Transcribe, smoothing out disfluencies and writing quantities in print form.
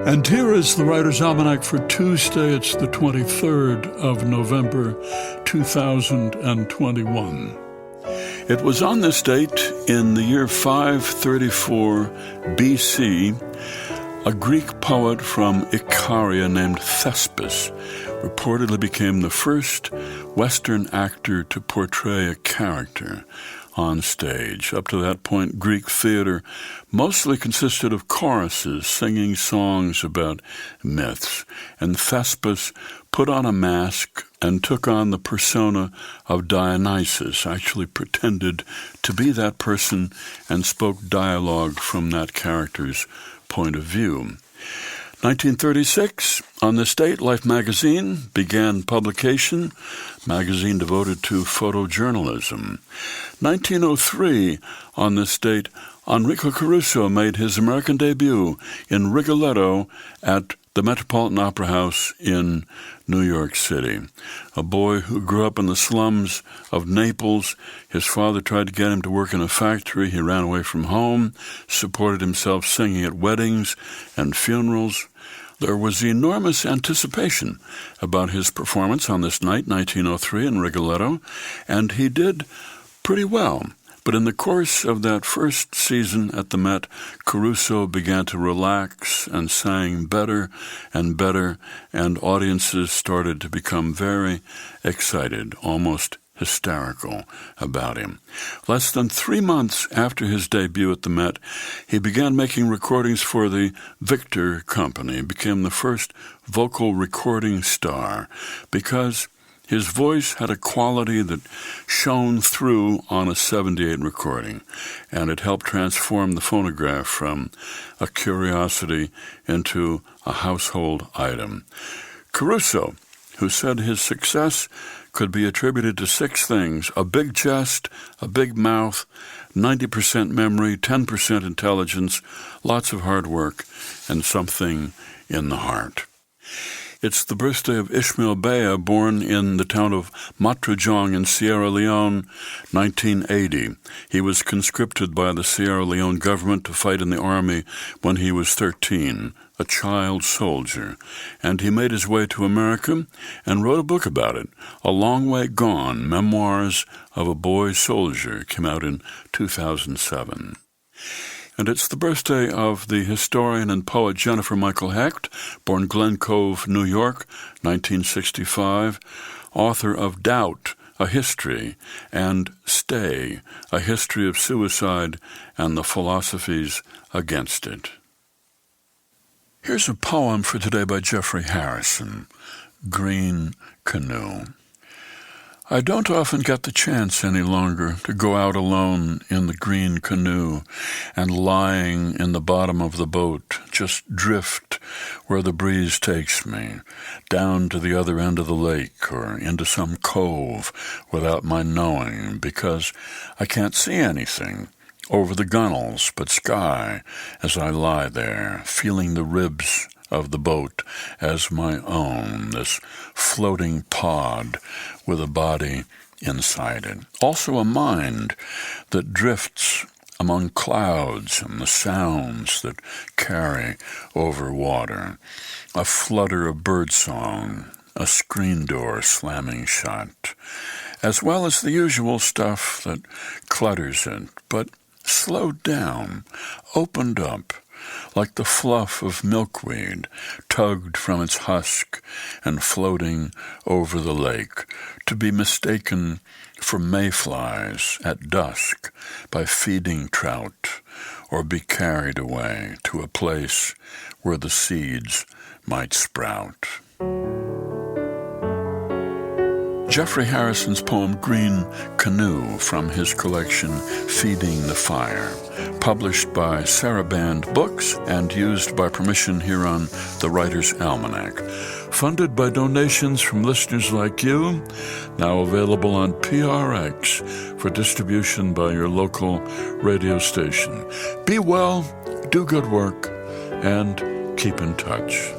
And here is the Writer's Almanac for Tuesday. It's the 23rd of November, 2021. It was on this date in the year 534 B.C., a Greek poet from Icaria named Thespis reportedly became the first Western actor to portray a character on stage. Up to that point, Greek theater mostly consisted of choruses singing songs about myths, and Thespis put on a mask and took on the persona of Dionysus, actually pretended to be that person and spoke dialogue from that character's point of view. 1936, on this date, Life magazine began publication, magazine devoted to photojournalism. 1903, on this date, Enrico Caruso made his American debut in Rigoletto at the Metropolitan Opera House in New York City. A boy who grew up in the slums of Naples. His father tried to get him to work in a factory. He ran away from home, supported himself singing at weddings and funerals. There was enormous anticipation about his performance on this night, 1903, in Rigoletto, and he did pretty well. But in the course of that first season at the Met, Caruso began to relax and sang better and better, and audiences started to become very excited, almost hysterical about him. Less than 3 months after his debut at the Met, he began making recordings for the Victor Company, became the first vocal recording star, because his voice had a quality that shone through on a 78 recording, and it helped transform the phonograph from a curiosity into a household item. Caruso, who said his success could be attributed to 6 things: a big chest, a big mouth, 90% memory, 10% intelligence, lots of hard work, and something in the heart. It's the birthday of Ismail Bea, born in the town of Matrujong in Sierra Leone, 1980. He was conscripted by the Sierra Leone government to fight in the army when he was 13, a child soldier. And he made his way to America and wrote a book about it, A Long Way Gone, Memoirs of a Boy Soldier, came out in 2007. And it's the birthday of the historian and poet Jennifer Michael Hecht, born Glen Cove, New York, 1965, author of Doubt, A History, and Stay, A History of Suicide and the Philosophies Against It. Here's a poem for today by Jeffrey Harrison, Green Canoe. I don't often get the chance any longer to go out alone in the green canoe and lying in the bottom of the boat, just drift where the breeze takes me, down to the other end of the lake or into some cove without my knowing, because I can't see anything over the gunnels but sky as I lie there, feeling the ribs of the boat as my own, this floating pod with a body inside it. Also a mind that drifts among clouds and the sounds that carry over water, a flutter of birdsong, a screen door slamming shut, as well as the usual stuff that clutters it, but slowed down, opened up, like the fluff of milkweed tugged from its husk and floating over the lake, to be mistaken for mayflies at dusk by feeding trout, or be carried away to a place where the seeds might sprout. Jeffrey Harrison's poem Green Canoe from his collection Feeding the Fire, published by Saraband Books and used by permission here on the Writer's Almanac. Funded by donations from listeners like you, now available on PRX for distribution by your local radio station. Be well, do good work, and keep in touch.